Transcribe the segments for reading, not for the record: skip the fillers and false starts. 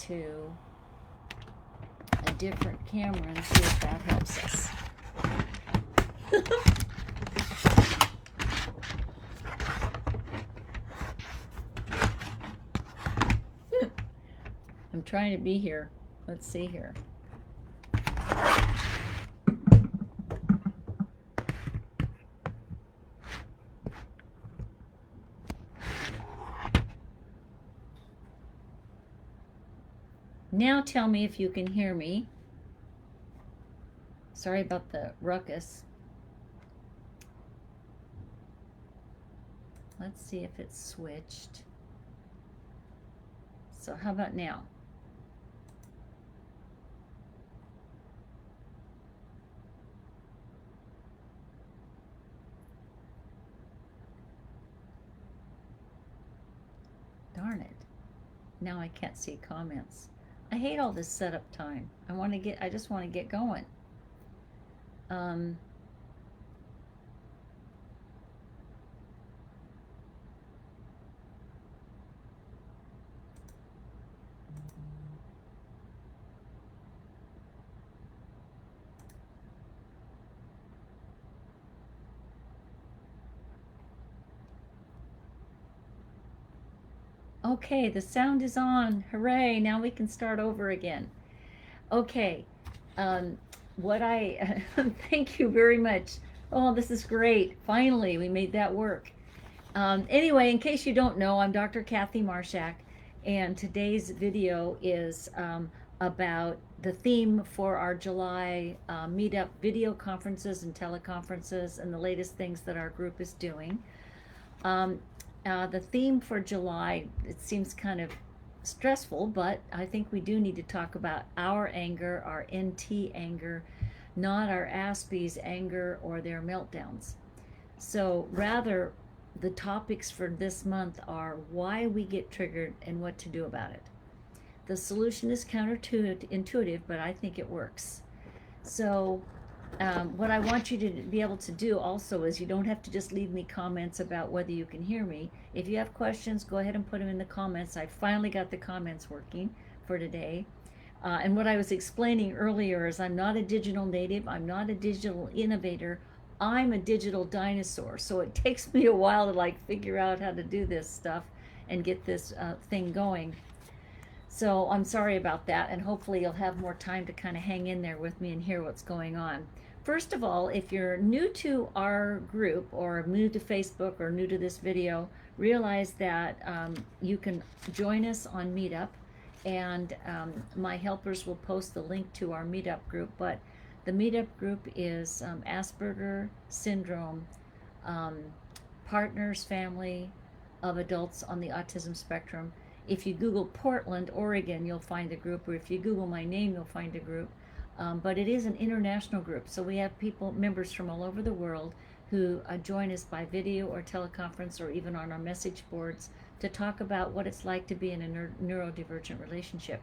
to a different camera and see if that helps us. I'm trying to be here. Let's see here. Now tell me if you can hear me. Sorry about the ruckus. Let's see if it's switched. So how about now? Darn it. Now I can't see comments. I hate all this setup time. I just want to get going. Okay, the sound is on. Hooray, now we can start over again. Okay, thank you very much. Oh, this is great. Finally, we made that work. Anyway, in case you don't know, I'm Dr. Kathy Marshak, and today's video is about the theme for our July meetup video conferences and teleconferences and the latest things that our group is doing. The theme for July, it seems kind of stressful, but I think we do need to talk about our anger, our NT anger, not our aspies anger or their meltdowns. So rather, the topics for this month are why we get triggered and what to do about it. The solution is counterintuitive, but I think it works. So what I want you to be able to do also is you don't have to just leave me comments about whether you can hear me. If you have questions, go ahead and put them in the comments. I finally got the comments working for today. And what I was explaining earlier is I'm not a digital native. I'm not a digital innovator. I'm a digital dinosaur. So it takes me a while to figure out how to do this stuff and get this thing going. So I'm sorry about that, and hopefully you'll have more time to kind of hang in there with me and hear what's going on. First of all, if you're new to our group or new to Facebook or new to this video, realize that you can join us on Meetup, and my helpers will post the link to our Meetup group. But the Meetup group is Asperger Syndrome Partners Family of Adults on the Autism Spectrum. If you Google Portland, Oregon, you'll find a group, or if you Google my name, you'll find a group. But it is an international group, so we have members from all over the world who join us by video or teleconference or even on our message boards to talk about what it's like to be in a neurodivergent relationship.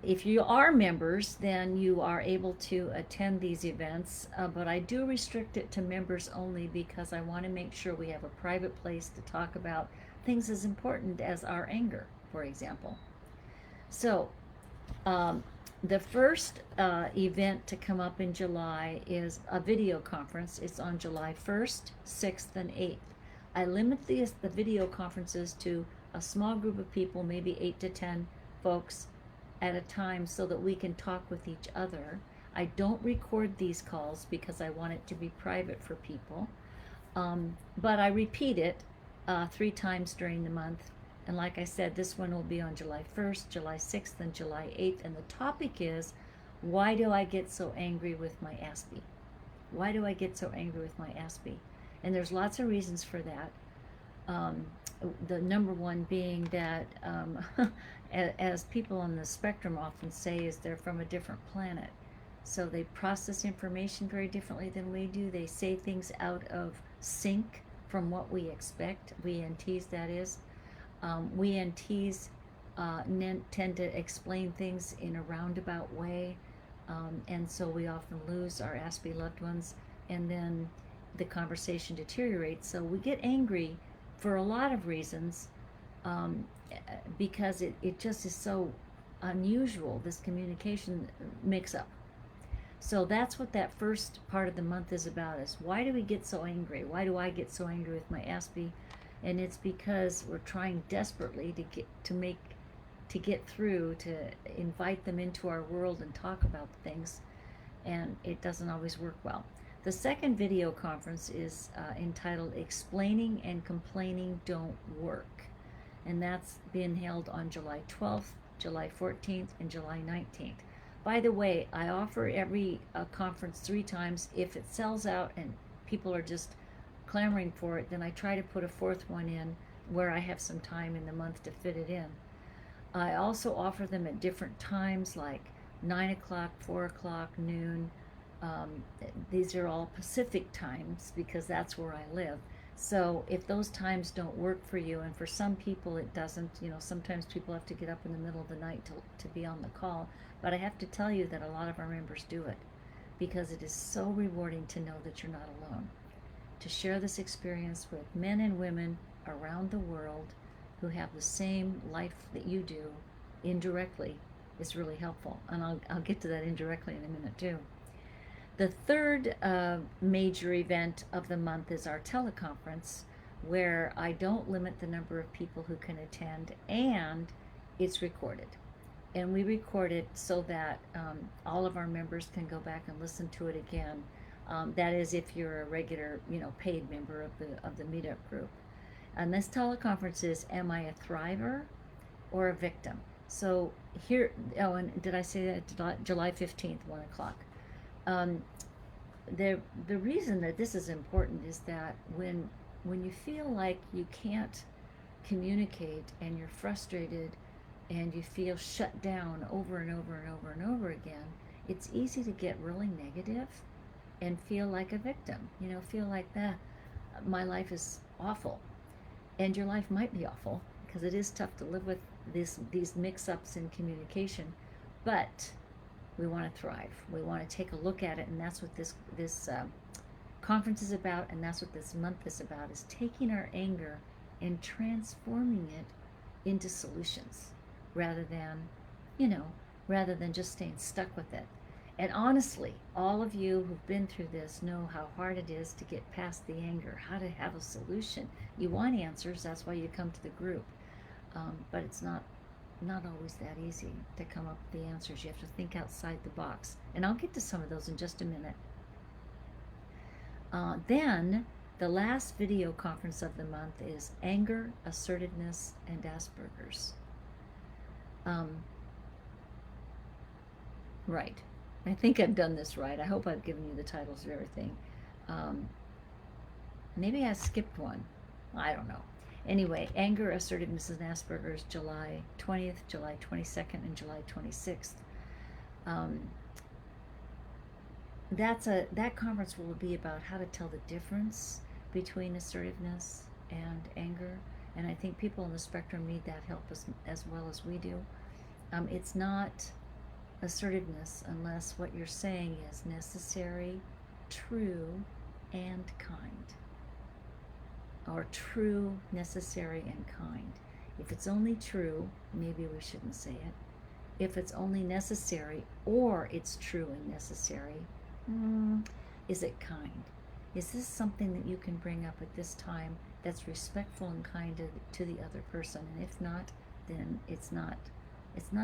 If you are members, then you are able to attend these events, but I do restrict it to members only because I want to make sure we have a private place to talk about things as important as our anger, for example. So the first event to come up in July is a video conference. It's on July 1st, 6th, and 8th. I limit the video conferences to a small group of people, maybe 8 to 10 folks at a time, so that we can talk with each other. I don't record these calls because I want it to be private for people, but I repeat it 3 times during the month. And like I said, this one will be on July 1st, July 6th, and July 8th. And the topic is, why do I get so angry with my aspie? Why do I get so angry with my aspie? And there's lots of reasons for that. The number one being that, as people on the spectrum often say, is they're from a different planet. So they process information very differently than we do. They say things out of sync from what we expect. We NTs, that is. We NTs tend to explain things in a roundabout way, and so we often lose our aspie loved ones, and then the conversation deteriorates. So we get angry for a lot of reasons, um, because it just is so unusual, this communication mix up. So that's what that first part of the month is about, is why do we get so angry? Why do I get so angry with my aspie? And it's because we're trying desperately to get through, to invite them into our world and talk about things, and it doesn't always work well. The second video conference is entitled Explaining and Complaining Don't Work, and that's been held on July 12th, July 14th, and July 19th. By the way, I offer every conference 3 times. If it sells out and people are just clamoring for it, then I try to put a fourth one in where I have some time in the month to fit it in. I also offer them at different times, like 9 o'clock, 4 o'clock, noon. These are all Pacific times because that's where I live. So if those times don't work for you, and for some people it doesn't, sometimes people have to get up in the middle of the night to be on the call, but I have to tell you that a lot of our members do it because it is so rewarding to know that you're not alone. To share this experience with men and women around the world who have the same life that you do indirectly is really helpful. And I'll get to that indirectly in a minute too. The third major event of the month is our teleconference, where I don't limit the number of people who can attend, and it's recorded. And we record it so that all of our members can go back and listen to it again. That is, if you're a regular, paid member of the meetup group. And this teleconference is, am I a thriver or a victim? So here, and did I say that? July 15th, 1 o'clock. The reason that this is important is that when you feel like you can't communicate and you're frustrated and you feel shut down over and over and over and over again, it's easy to get really negative and feel like a victim. Feel like that my life is awful. And your life might be awful because it is tough to live with these mix-ups in communication, but we want to thrive. We want to take a look at it, and that's what this conference is about, and that's what this month is about, is taking our anger and transforming it into solutions rather than just staying stuck with it. And honestly, all of you who've been through this know how hard it is to get past the anger, how to have a solution. You want answers, that's why you come to the group. But it's not always that easy to come up with the answers. You have to think outside the box. And I'll get to some of those in just a minute. Then, the last video conference of the month is Anger, Assertiveness, and Asperger's. Right. I think I've done this right. I hope I've given you the titles of everything. Maybe I skipped one. I don't know. Anyway, Anger, Assertiveness, and Asperger's, July 20th, July 22nd, and July 26th. That conference will be about how to tell the difference between assertiveness and anger. And I think people on the spectrum need that help as well as we do. It's not assertiveness unless what you're saying is necessary, true, and kind. Or true, necessary, and kind. If it's only true, maybe we shouldn't say it. If it's only necessary, or it's true and necessary, is it kind? Is this something that you can bring up at this time that's respectful and kind to the other person? And if not, then it's not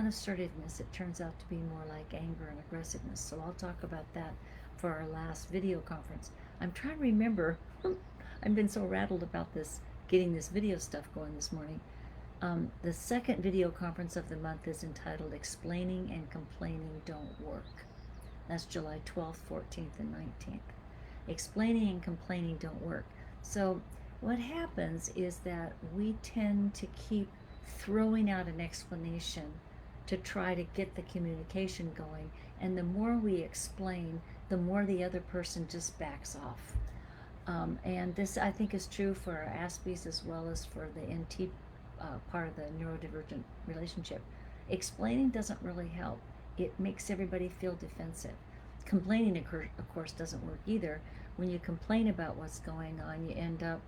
assertiveness. It turns out to be more like anger and aggressiveness. So I'll talk about that for our last video conference. I'm trying to remember. I've been so rattled about getting this video stuff going this morning. The second video conference of the month is entitled Explaining and Complaining Don't Work. That's July 12th, 14th, and 19th. Explaining and complaining don't work. So what happens is that we tend to keep throwing out an explanation to try to get the communication going, and the more we explain, the more the other person just backs off. And this, I think, is true for our aspies as well as for the NT part of the neurodivergent relationship. Explaining doesn't really help. It makes everybody feel defensive. Complaining, of course, doesn't work either. When you complain about what's going on, you end up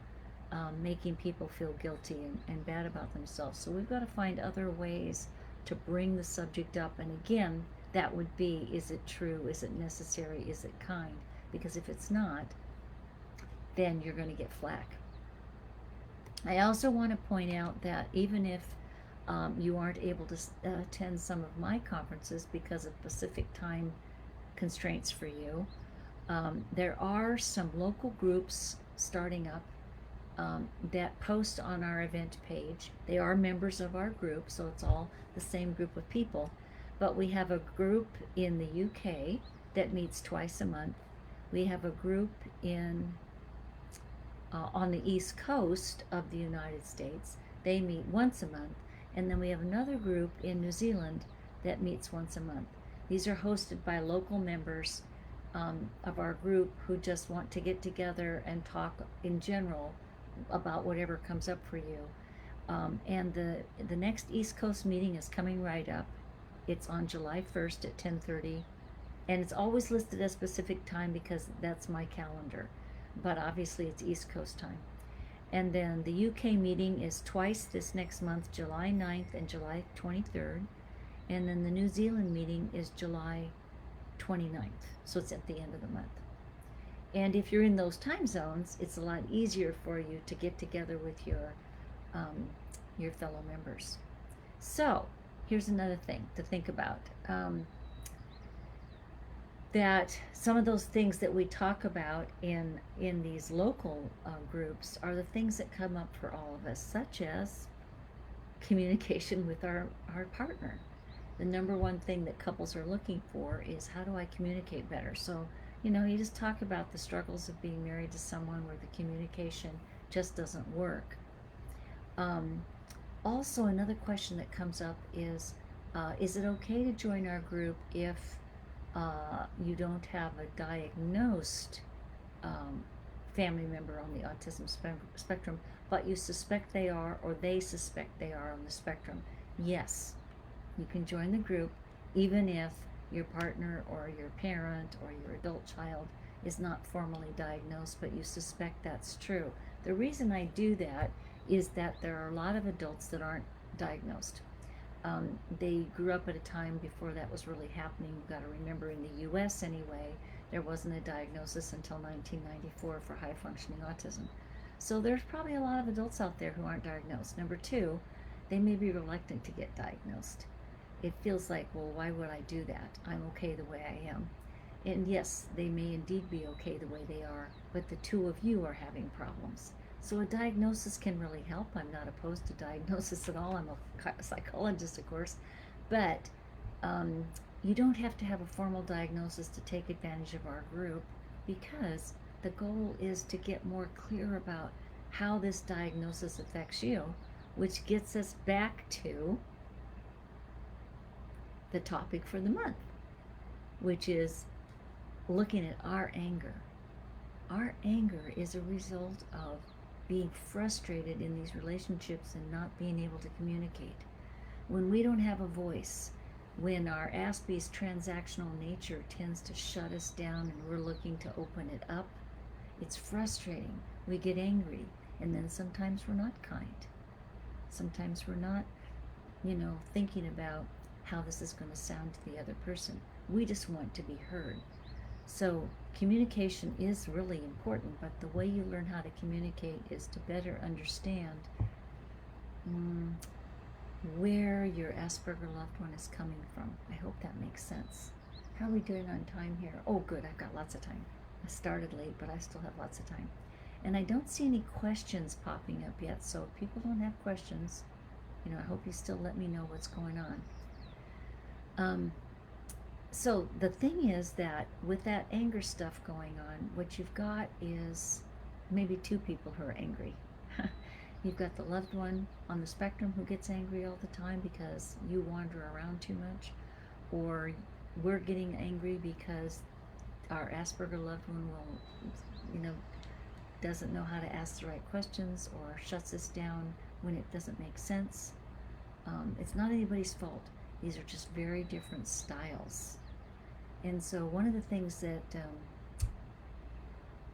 making people feel guilty and bad about themselves. So we've got to find other ways to bring the subject up. And again, that would be, is it true? Is it necessary? Is it kind? Because if it's not, then you're going to get flack. I also want to point out that even if you aren't able to attend some of my conferences because of Pacific time constraints for you, there are some local groups starting up that post on our event page. They are members of our group, so it's all the same group of people. But we have a group in the UK that meets twice a month. We have a group in on the East Coast of the United States. They meet once a month. And then we have another group in New Zealand that meets once a month. These are hosted by local members of our group who just want to get together and talk in general about whatever comes up for you. And the next East Coast meeting is coming right up. It's on July 1st at 10:30. And it's always listed as Pacific time because that's my calendar. But obviously it's East Coast time. And then the UK meeting is twice this next month, July 9th and July 23rd. And then the New Zealand meeting is July 29th. So it's at the end of the month. And if you're in those time zones, it's a lot easier for you to get together with your fellow members. So here's another thing to think about. That some of those things that we talk about in these local groups are the things that come up for all of us, such as communication with our partner. The number one thing that couples are looking for is, how do I communicate better? So, you just talk about the struggles of being married to someone where the communication just doesn't work. Also, another question that comes up is it okay to join our group if you don't have a diagnosed family member on the autism spectrum, but you suspect they are, or they suspect they are on the spectrum? Yes, you can join the group even if your partner or your parent or your adult child is not formally diagnosed, but you suspect that's true. The reason I do that is that there are a lot of adults that aren't diagnosed. They grew up at a time before that was really happening. You've got to remember, in the US anyway, there wasn't a diagnosis until 1994 for high functioning autism. So there's probably a lot of adults out there who aren't diagnosed. Number two, they may be reluctant to get diagnosed. It feels like, well, why would I do that? I'm okay the way I am. And yes, they may indeed be okay the way they are, but the two of you are having problems. So a diagnosis can really help. I'm not opposed to diagnosis at all. I'm a psychologist, of course. But you don't have to have a formal diagnosis to take advantage of our group, because the goal is to get more clear about how this diagnosis affects you, which gets us back to the topic for the month, which is looking at our anger. Our anger is a result of being frustrated in these relationships and not being able to communicate. When we don't have a voice, when our aspies transactional nature tends to shut us down and we're looking to open it up, it's frustrating. We get angry, and then sometimes we're not kind. Sometimes we're not, thinking about how this is going to sound to the other person. We just want to be heard. So communication is really important, but the way you learn how to communicate is to better understand where your Asperger loved one is coming from. I hope that makes sense. How are we doing on time here? Oh, good, I've got lots of time. I started late, but I still have lots of time. And I don't see any questions popping up yet, so if people don't have questions, I hope you still let me know what's going on. So the thing is that with that anger stuff going on, what you've got is maybe two people who are angry. You've got the loved one on the spectrum who gets angry all the time because you wander around too much, or we're getting angry because our Asperger loved one will, doesn't know how to ask the right questions, or shuts us down when it doesn't make sense. It's not anybody's fault. These are just very different styles. And so one of the things that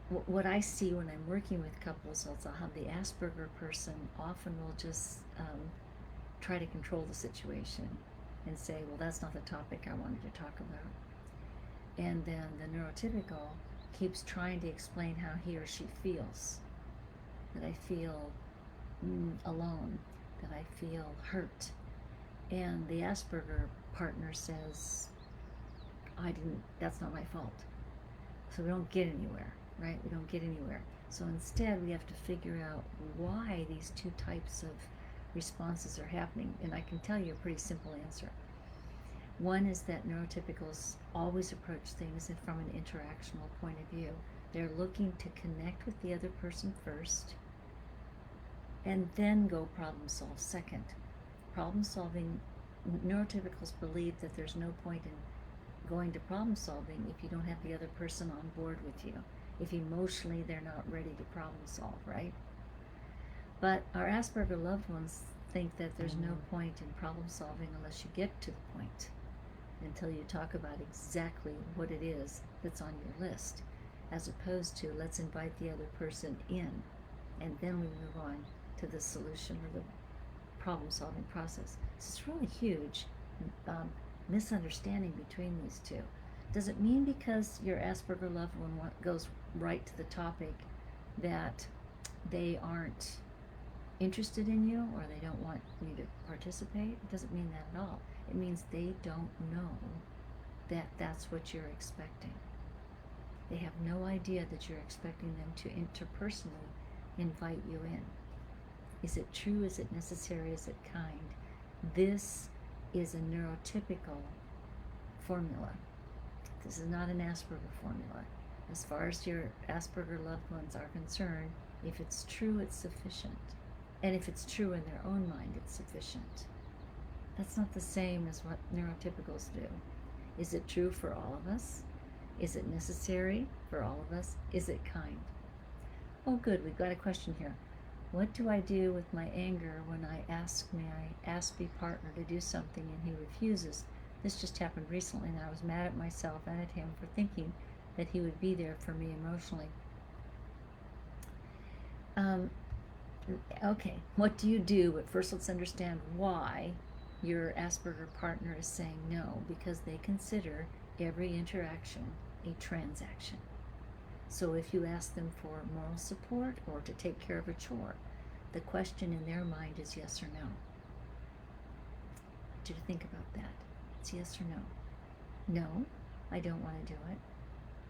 what I see when I'm working with couples is I'll have the Asperger person often will just try to control the situation and say, well, that's not the topic I wanted to talk about. And then the neurotypical keeps trying to explain how he or she feels. That I feel alone, that I feel hurt. And the Asperger partner says, that's not my fault. So we don't get anywhere, right? We don't get anywhere. So instead, we have to figure out why these two types of responses are happening. And I can tell you a pretty simple answer. One is that neurotypicals always approach things from an interactional point of view. They're looking to connect with the other person first and then go problem solve second. Problem solving, neurotypicals believe that there's no point in going to problem solving if you don't have the other person on board with you, if emotionally they're not ready to problem solve, right? But our Asperger loved ones think that there's no point in problem solving unless you get to the point, until you talk about exactly what it is that's on your list, as opposed to let's invite the other person in and then we move on to the solution or the problem solving process. So it's really huge misunderstanding between these two. Does it mean because your Asperger loved one goes right to the topic that they aren't interested in you or they don't want you to participate? It doesn't mean that at all. It means they don't know that that's what you're expecting. They have no idea that you're expecting them to interpersonally invite you in. Is it true? Is it necessary? Is it kind? This is a neurotypical formula. This is not an Asperger formula. As far as your Asperger loved ones are concerned, if it's true, it's sufficient. And if it's true in their own mind, it's sufficient. That's not the same as what neurotypicals do. Is it true for all of us? Is it necessary for all of us? Is it kind? Oh, good, we've got a question here. What do I do with my anger when I ask my aspie partner to do something and he refuses? This just happened recently and I was mad at myself and at him for thinking that he would be there for me emotionally. Okay, what do you do? But first let's understand why your Asperger partner is saying no, because they consider every interaction a transaction. So if you ask them for moral support or to take care of a chore, the question in their mind is yes or no. I want you to think about that. It's yes or no. No, I don't want to do it.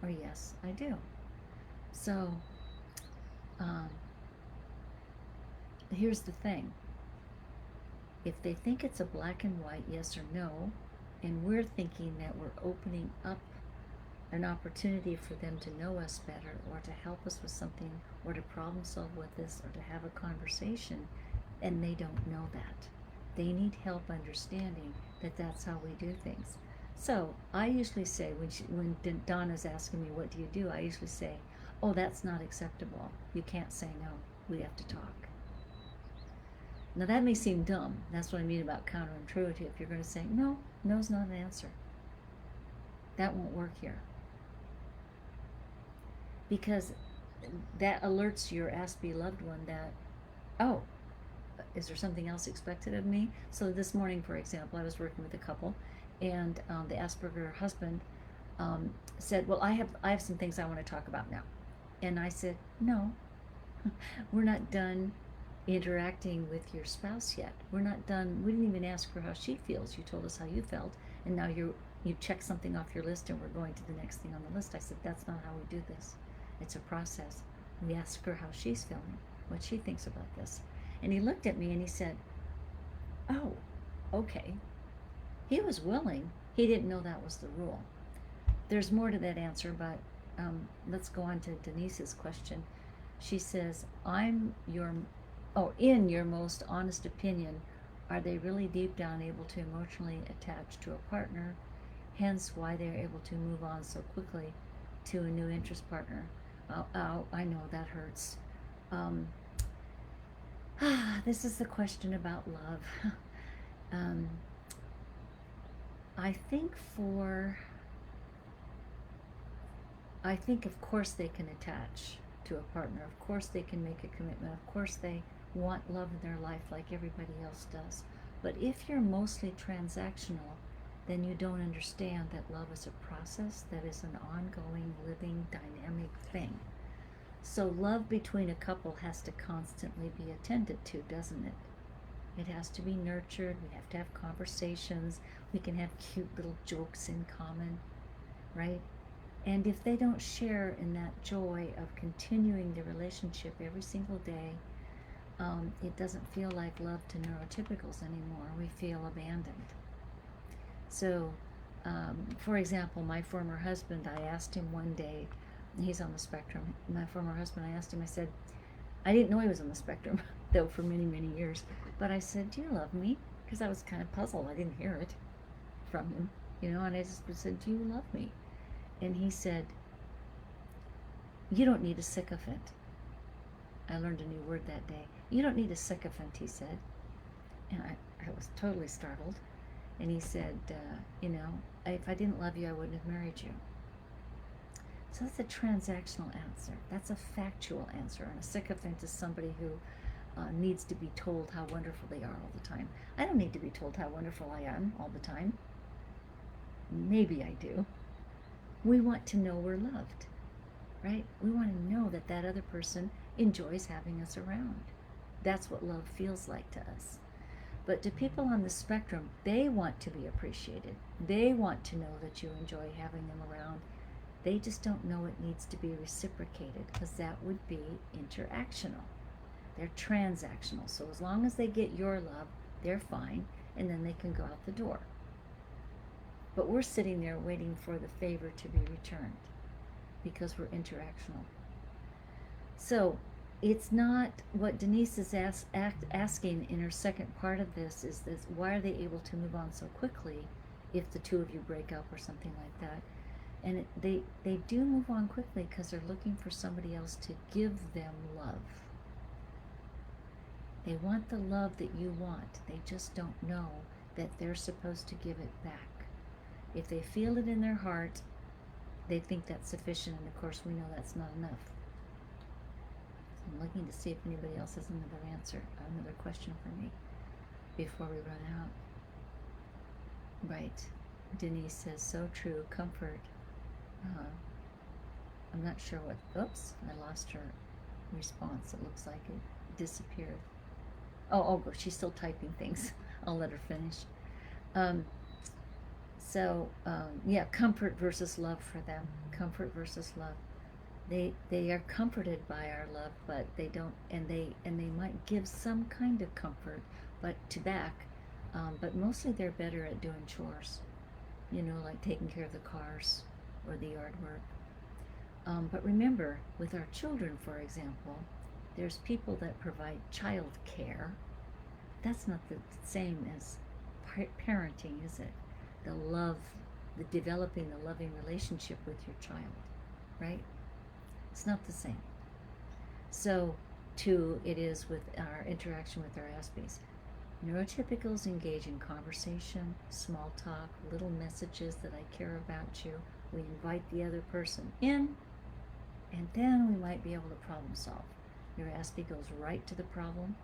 Or yes, I do. So here's the thing. If they think it's a black and white yes or no, and we're thinking that we're opening up an opportunity for them to know us better or to help us with something or to problem solve with us or to have a conversation, and they don't know that. They need help understanding that that's how we do things. So I usually say, when Donna's asking me what do you do, I usually say, oh, that's not acceptable. You can't say no. We have to talk. Now that may seem dumb. That's what I mean about counterintuitive. If you're going to say no, no's not an answer. That won't work here. Because that alerts your aspie loved one that, oh, is there something else expected of me? So this morning, for example, I was working with a couple, and the Asperger husband said, well, I have some things I want to talk about now. And I said, no, we're not done interacting with your spouse yet. We're not done. We didn't even ask her how she feels. You told us how you felt, and now you check something off your list and we're going to the next thing on the list. I said, that's not how we do this. It's a process. We ask her how she's feeling, what she thinks about this. And he looked at me and he said, oh, okay. He was willing. He didn't know that was the rule. There's more to that answer, but let's go on to Denise's question. She says, in your most honest opinion, are they really deep down able to emotionally attach to a partner, hence why they're able to move on so quickly to a new interest partner? Oh, I know that hurts. This is the question about love. I think I think, of course, they can attach to a partner. Of course, they can make a commitment. Of course, they want love in their life like everybody else does. But if you're mostly transactional, then you don't understand that love is a process that is an ongoing, living, dynamic thing. So love between a couple has to constantly be attended to, doesn't it? It has to be nurtured. We have to have conversations. We can have cute little jokes in common, right? And if they don't share in that joy of continuing the relationship every single day, it doesn't feel like love to neurotypicals anymore. We feel abandoned. So, for example, my former husband, I asked him one day, he's on the spectrum. My former husband, I asked him, I said, I didn't know he was on the spectrum, though, for many, many years. But I said, do you love me? Because I was kind of puzzled. I didn't hear it from him, and I just said, do you love me? And he said, you don't need a sycophant. I learned a new word that day. You don't need a sycophant, he said. And I was totally startled. And he said, if I didn't love you, I wouldn't have married you. So that's a transactional answer. That's a factual answer. And a sycophant is somebody who needs to be told how wonderful they are all the time. I don't need to be told how wonderful I am all the time. Maybe I do. We want to know we're loved, right? We want to know that that other person enjoys having us around. That's what love feels like to us. But to people on the spectrum, they want to be appreciated. They want to know that you enjoy having them around. They just don't know it needs to be reciprocated, because that would be interactional. They're transactional. So as long as they get your love, they're fine, and then they can go out the door. But we're sitting there waiting for the favor to be returned because we're interactional. So it's not what Denise is asking in her second part of this is this: why are they able to move on so quickly if the two of you break up or something like that? And they do move on quickly because they're looking for somebody else to give them love. They want the love that you want. They just don't know that they're supposed to give it back. If they feel it in their heart, they think that's sufficient, and of course we know that's not enough. So I'm looking to see if anybody else has another answer, another question for me before we run out. Right. Denise says, so true, comfort. I'm not sure what, oops, I lost her response. It looks like it disappeared. Oh, she's still typing things. I'll let her finish. Yeah, comfort versus love for them. Comfort versus love. They are comforted by our love, but they don't, and they might give some kind of comfort, but but mostly they're better at doing chores, like taking care of the cars or the yard work. But remember, with our children, for example, there's people that provide child care. That's not the same as parenting, is it? The love, the developing a loving relationship with your child, right? It's not the same. So, too, it is with our interaction with our aspies. Neurotypicals engage in conversation, small talk, little messages that I care about you. We invite the other person in, and then we might be able to problem solve. Your aspie goes right to the problem,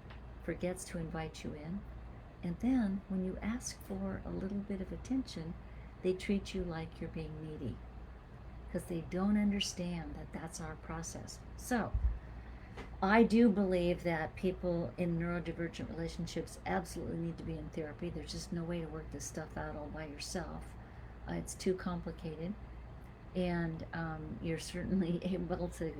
forgets to invite you in, and then when you ask for a little bit of attention, they treat you like you're being needy because they don't understand that that's our process. So I do believe that people in neurodivergent relationships absolutely need to be in therapy. There's just no way to work this stuff out all by yourself. It's too complicated. And you're certainly able to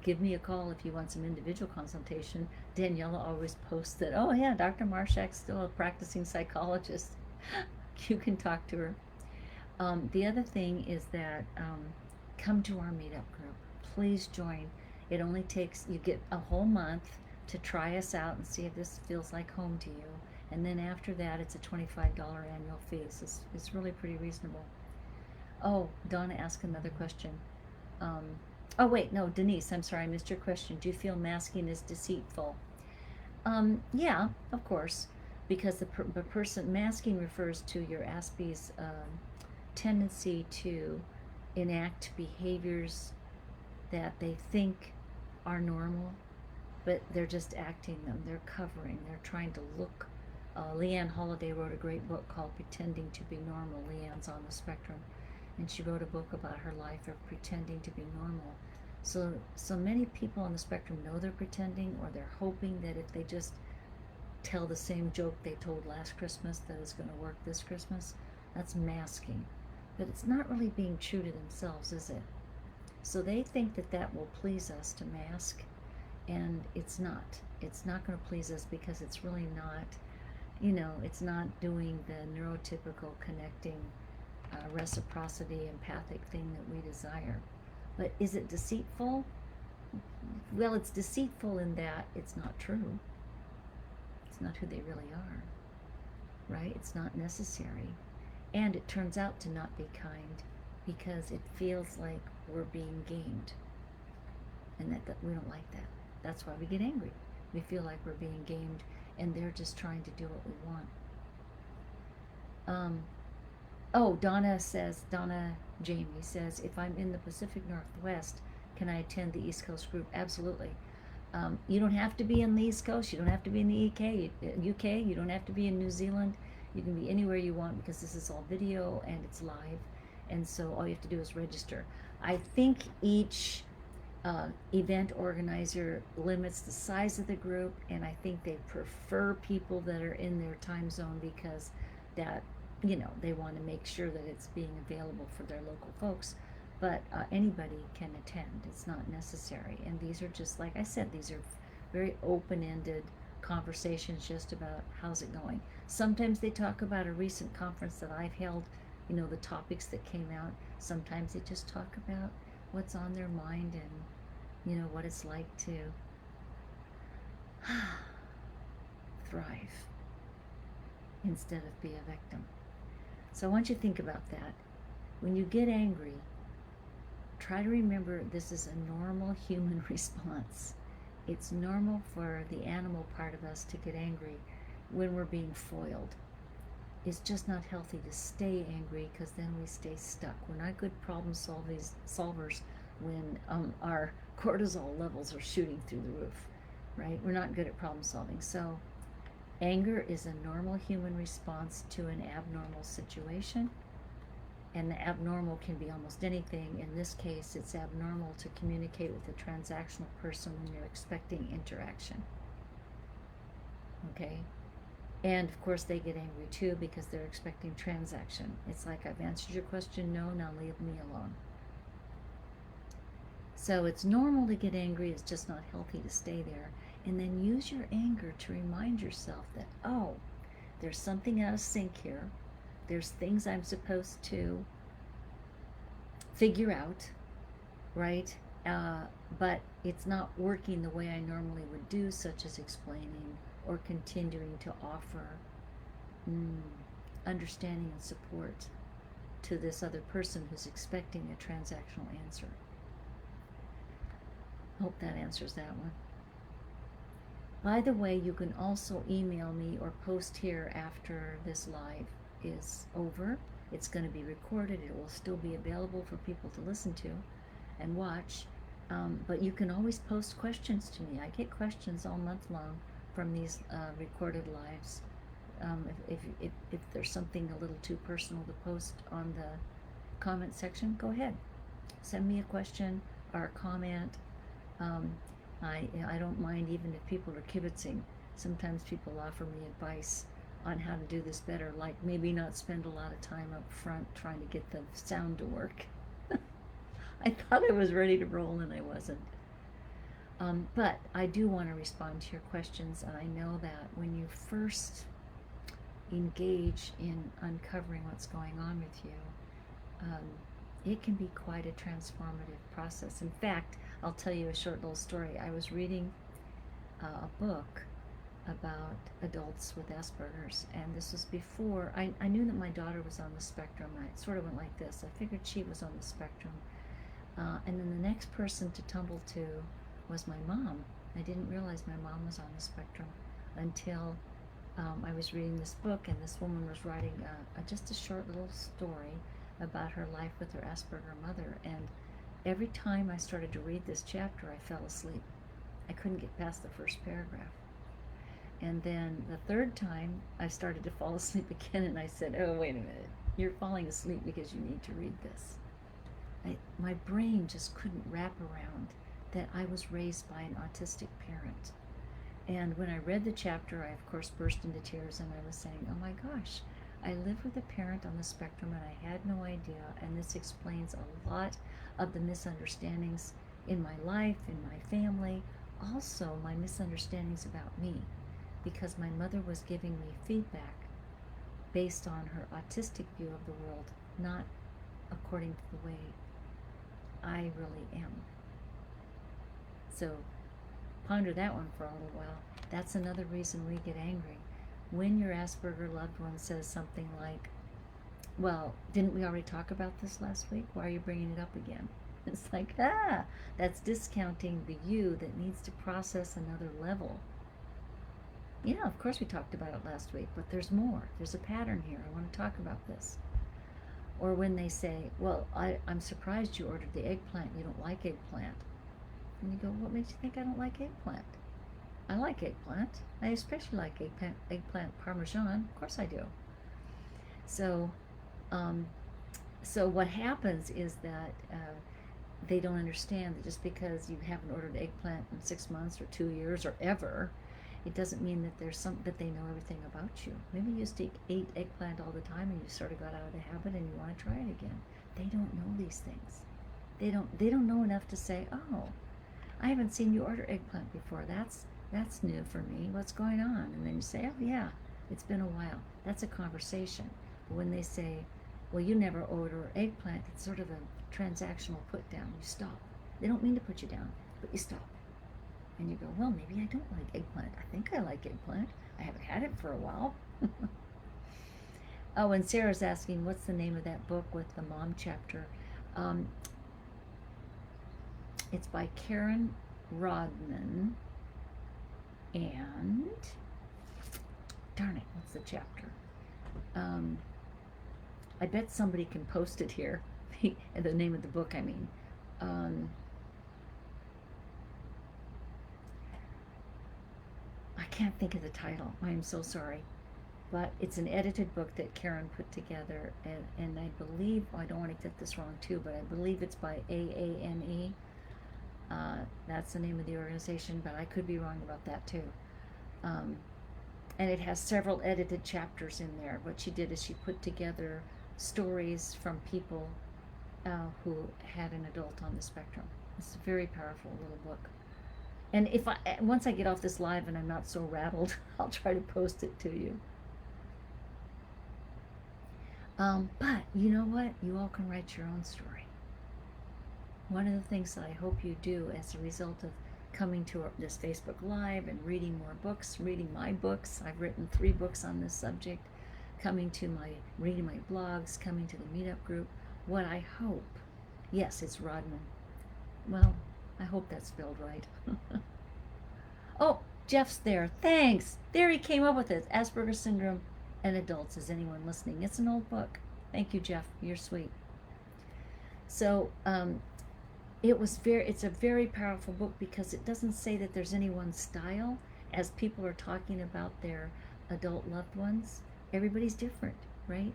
give me a call if you want some individual consultation. Daniela always posts that, oh yeah, Dr. Marshak's still a practicing psychologist. You can talk to her. The other thing is that come to our meetup group. Please join. It only takes, you get a whole month to try us out and see if this feels like home to you. And then after that, it's a $25 annual fee. So it's really pretty reasonable. Oh, Donna asked another question. Oh wait, no, Denise, I'm sorry, I missed your question. Do you feel masking is deceitful? Yeah, of course, because the person masking refers to your aspie's tendency to enact behaviors that they think are normal, but they're just acting them. They're covering. They're trying to look. Leanne Holiday wrote a great book called Pretending to Be Normal. Leanne's on the spectrum, and she wrote a book about her life of pretending to be normal. So many people on the spectrum know they're pretending, or they're hoping that if they just tell the same joke they told last Christmas that is going to work this Christmas. That's masking. But it's not really being true to themselves, is it? So they think that that will please us to mask, and it's not. It's not going to please us because it's really not, it's not doing the neurotypical connecting, reciprocity, empathic thing that we desire. But is it deceitful? Well, it's deceitful in that it's not true. It's not who they really are, right? It's not necessary. And it turns out to not be kind because it feels like we're being gamed. And that we don't like that. That's why we get angry. We feel like we're being gamed and they're just trying to do what we want. Donna Jamie says, if I'm in the Pacific Northwest, can I attend the East Coast group? Absolutely. You don't have to be in the East Coast. You don't have to be in the UK. You don't have to be in New Zealand. You can be anywhere you want because this is all video and it's live. And so all you have to do is register. I think each event organizer limits the size of the group, and I think they prefer people that are in their time zone because that, they want to make sure that it's being available for their local folks. But anybody can attend. It's not necessary. And these are just, like I said, these are very open-ended conversations just about how's it going. Sometimes they talk about a recent conference that I've held, the topics that came out. Sometimes they just talk about what's on their mind and, what it's like to thrive instead of be a victim. So I want you to think about that. When you get angry, try to remember this is a normal human response. It's normal for the animal part of us to get angry when we're being foiled. It's just not healthy to stay angry because then we stay stuck. We're not good problem solvers when our cortisol levels are shooting through the roof, right? We're not good at problem solving. So anger is a normal human response to an abnormal situation. And the abnormal can be almost anything. In this case, it's abnormal to communicate with a transactional person when you're expecting interaction. Okay? And of course, they get angry too because they're expecting transaction. It's like, I've answered your question, no, now leave me alone. So it's normal to get angry, it's just not healthy to stay there. And then use your anger to remind yourself that, oh, there's something out of sync here. There's things I'm supposed to figure out, right? But it's not working the way I normally would do, such as explaining or continuing to offer understanding and support to this other person who's expecting a transactional answer. Hope that answers that one. By the way, you can also email me or post here after this live is over. It's going to be recorded. It will still be available for people to listen to and watch. But you can always post questions to me. I get questions all month long from these recorded lives. If there's something a little too personal to post on the comment section, go ahead. Send me a question or a comment. I don't mind even if people are kibitzing. Sometimes people offer me advice on how to do this better, like maybe not spend a lot of time up front trying to get the sound to work. I thought I was ready to roll and I wasn't. But I do want to respond to your questions, and I know that when you first engage in uncovering what's going on with you, it can be quite a transformative process. In fact, I'll tell you a short little story. I was reading a book about adults with Asperger's, and this was before I knew that my daughter was on the spectrum. I sort of went like this. I figured she was on the spectrum, and then the next person to tumble to was my mom. I didn't realize my mom was on the spectrum until I was reading this book, and this woman was writing just a short little story about her life with her Asperger mother. And every time I started to read this chapter, I fell asleep. I couldn't get past the first paragraph. And then the third time, I started to fall asleep again, and I said, oh, wait a minute. You're falling asleep because you need to read this. My brain just couldn't wrap around that I was raised by an autistic parent. And when I read the chapter, I, of course, burst into tears, and I was saying, oh my gosh, I live with a parent on the spectrum, and I had no idea, and this explains a lot of the misunderstandings in my life, in my family, also my misunderstandings about me, because my mother was giving me feedback based on her autistic view of the world, not according to the way I really am. So ponder that one for a little while. That's another reason we get angry. When your Asperger loved one says something like, well, didn't we already talk about this last week? Why are you bringing it up again? It's like, that's discounting the you that needs to process another level. Yeah, of course we talked about it last week, but there's more. There's a pattern here. I want to talk about this. Or when they say, well, I'm surprised you ordered the eggplant. You don't like eggplant. And you go, what makes you think I don't like eggplant? I like eggplant. I especially like eggplant parmesan. Of course I do. So what happens is that they don't understand that just because you haven't ordered eggplant in 6 months or 2 years or ever, it doesn't mean that that they know everything about you. Maybe you just ate eggplant all the time and you sort of got out of the habit and you want to try it again. They don't know these things. They don't know enough to say, oh, I haven't seen you order eggplant before. That's new for me. What's going on? And then you say, oh yeah, it's been a while. That's a conversation. But when they say, well, you never order eggplant, it's sort of a transactional put down. You stop. They don't mean to put you down, but you stop. And you go, well, maybe I don't like eggplant. I think I like eggplant. I haven't had it for a while. Oh, and Sarah's asking, what's the name of that book with the mom chapter? It's by Karen Rodman. And, darn it, what's the chapter? I bet somebody can post it here. The name of the book, I mean. I can't think of the title. I am so sorry. But it's an edited book that Karen put together, and I believe, I don't want to get this wrong too, but I believe it's by AANE. That's the name of the organization, but I could be wrong about that too. And it has several edited chapters in there. What she did is she put together stories from people who had an adult on the spectrum. It's a very powerful little book. And once I get off this live and I'm not so rattled, I'll try to post it to you. But you know what? You all can write your own story. One of the things that I hope you do as a result of coming to this Facebook Live and reading more books, reading my books, I've written 3 books on this subject, reading my blogs, coming to the meetup group, what I hope, yes, it's Rodman. Well, I hope that's spelled right. Oh, Jeff's there. Thanks. There he came up with it. Asperger Syndrome and Adults. Is anyone listening? It's an old book. Thank you, Jeff. You're sweet. So it's a very powerful book because it doesn't say that there's any one style. As people are talking about their adult loved ones, everybody's different, right?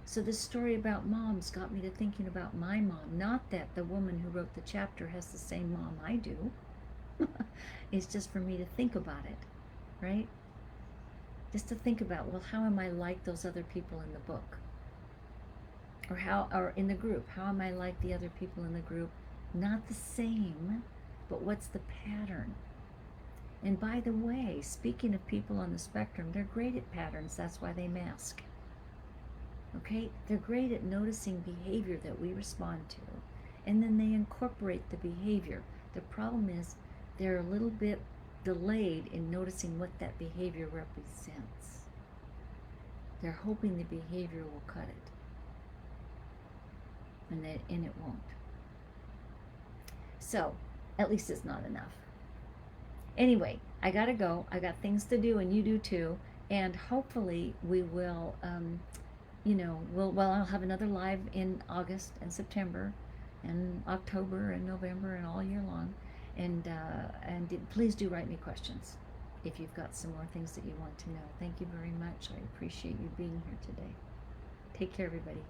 So this story about moms got me to thinking about my mom. Not that the woman who wrote the chapter has the same mom I do. It's just for me to think about it, right? Just to think about, well, how am I like those other people in the book? Or in the group, how am I like the other people in the group? Not the same, but what's the pattern? And by the way, speaking of people on the spectrum, they're great at patterns. That's why they mask. Okay? They're great at noticing behavior that we respond to, and then they incorporate the behavior. The problem is they're a little bit delayed in noticing what that behavior represents. They're hoping the behavior will cut it, and it won't. So, at least it's not enough. Anyway, I gotta go. I got things to do, and you do too. And hopefully we will you know, I'll have another live in August and September and October and November and all year long. And please do write me questions if you've got some more things that you want to know. Thank you very much. I appreciate you being here today. Take care, everybody.